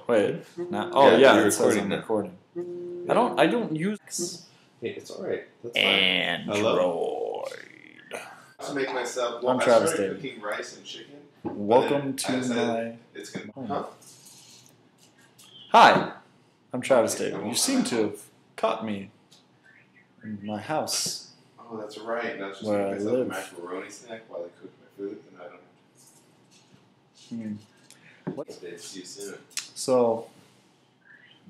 Wait. Now, oh yeah, you're it says recording I'm now. recording. I don't use Hey, it's alright. That's fine. Android. Hello? To make myself. Well, I'm Travis I started Davey. cooking rice and chicken. Welcome to I decided my It's gonna. home. Huh? Hi, I'm Travis Okay, Davey. I You won't seem mind. to have caught me in my house. Oh, that's right. And I was just Where making I myself live. a macaroni snack while I cook my food, and I don't have to. See you soon. So,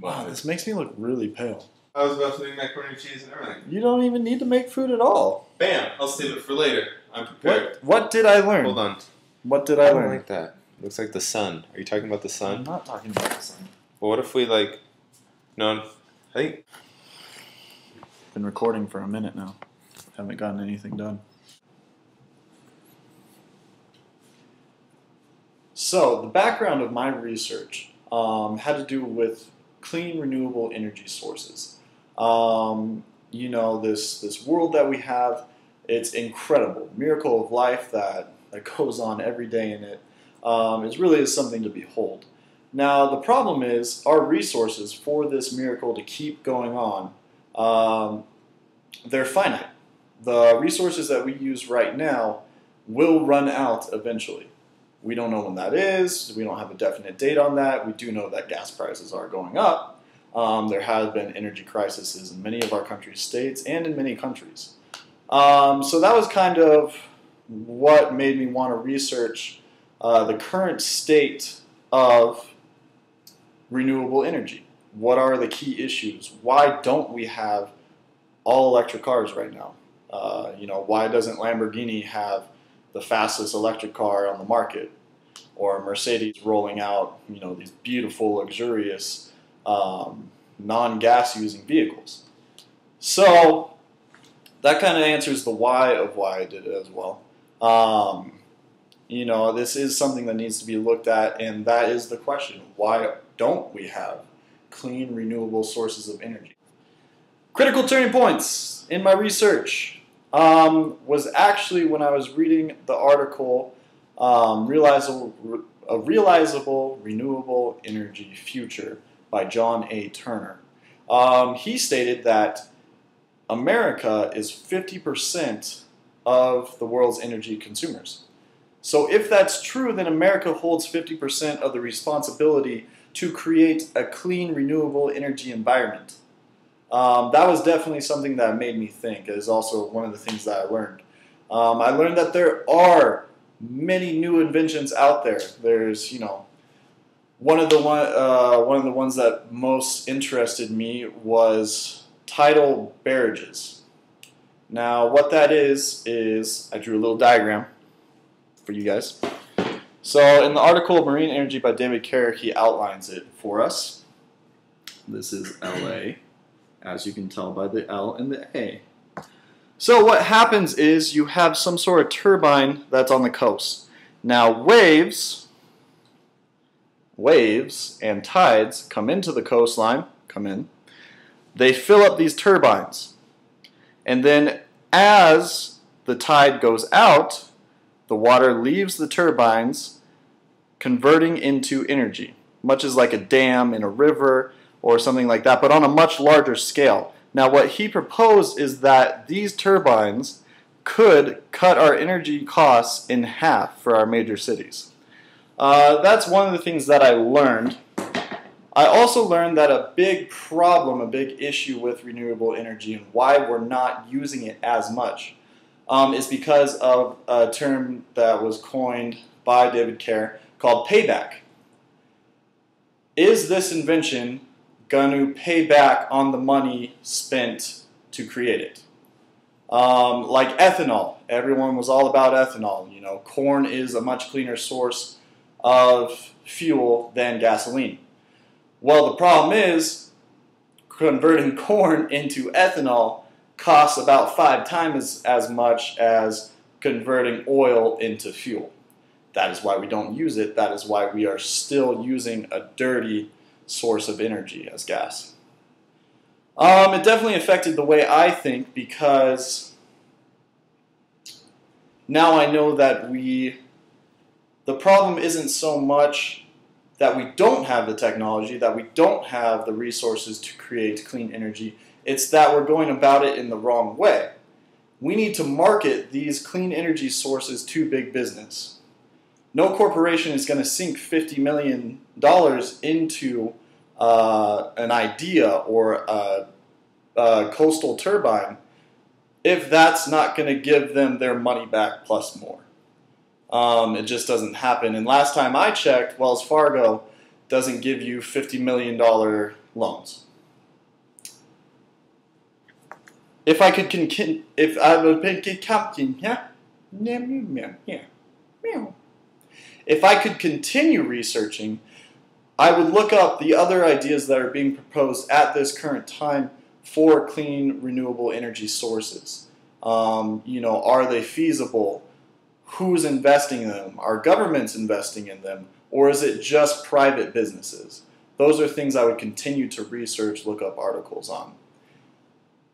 wow, this makes me look really pale. I was about to make macaroni and cheese and everything. You don't even need to make food at all. Bam! I'll save it for later. I'm prepared. What did I learn? Hold on. What did I don't learn? like that. Looks like the sun. Are you talking about the I'm sun? not talking about the sun. Well, what if we like? No, I think. Been recording for a minute now. Haven't gotten anything done. So the background of my research had to do with clean renewable energy sources. You know, this world that we have, it's incredible. Miracle of life that goes on every day in it. It really is something to behold. Now the problem is our resources for this miracle to keep going on, they're finite. The resources that we use right now will run out eventually. We don't know when that is. We don't have a definite date on that. We do know that gas prices are going up. There have been energy crises in many of our country's states and in many countries. So that was kind of what made me want to research the current state of renewable energy. What are the key issues? Why don't we have all electric cars right now? You know, why doesn't Lamborghini have the fastest electric car on the market, or Mercedes rolling out, you know, these beautiful, luxurious, non-gas using vehicles? So that kind of answers the why of why I did it as well. You know, this is something that needs to be looked at, and that is the question: why don't we have clean, renewable sources of energy? Critical turning points in my research was actually when I was reading the article, A Realizable Renewable Energy Future by John A. Turner. He stated that America is 50% of the world's energy consumers. So if that's true, then America holds 50% of the responsibility to create a clean, renewable energy environment. That was definitely something that made me think. It is also one of the things that I learned. I learned that there are many new inventions out there. There's, you know, one of the ones that most interested me was tidal barrages. Now, what that is I drew a little diagram for you guys. So, in the article Marine Energy by David Kerr, he outlines it for us. This is LA, as you can tell by the L and the A. So what happens is you have some sort of turbine that's on the coast. Now waves and tides come into the coastline, they fill up these turbines. And then as the tide goes out, the water leaves the turbines, converting into energy, much as like a dam in a river or something like that, but on a much larger scale. Now what he proposed is that these turbines could cut our energy costs in half for our major cities. That's one of the things that I learned. I also learned that a big problem, a big issue with renewable energy and why we're not using it as much is because of a term that was coined by David Kerr called payback. Is this invention going to pay back on the money spent to create it? Like ethanol. Everyone was all about ethanol. You know, corn is a much cleaner source of fuel than gasoline. Well, the problem is converting corn into ethanol costs about 5 times as much as converting oil into fuel. That is why we don't use it. That is why we are still using a dirty source of energy as gas. It definitely affected the way I think, because now I know that the problem isn't so much that we don't have the technology, that we don't have the resources to create clean energy. It's that we're going about it in the wrong way. We need to market these clean energy sources to big business. No corporation is going to sink $50 million into an idea or a coastal turbine if that's not going to give them their money back plus more. It just doesn't happen. And last time I checked, Wells Fargo doesn't give you $50 million loans. If I could continue researching, I would look up the other ideas that are being proposed at this current time for clean renewable energy sources. Are they feasible? Who's investing in them? Are governments investing in them? Or is it just private businesses? Those are things I would continue to research, look up articles on.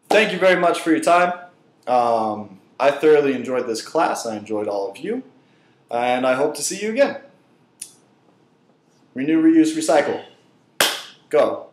Thank you very much for your time. I thoroughly enjoyed this class. I enjoyed all of you. And I hope to see you again. Renew, reuse, recycle. Go.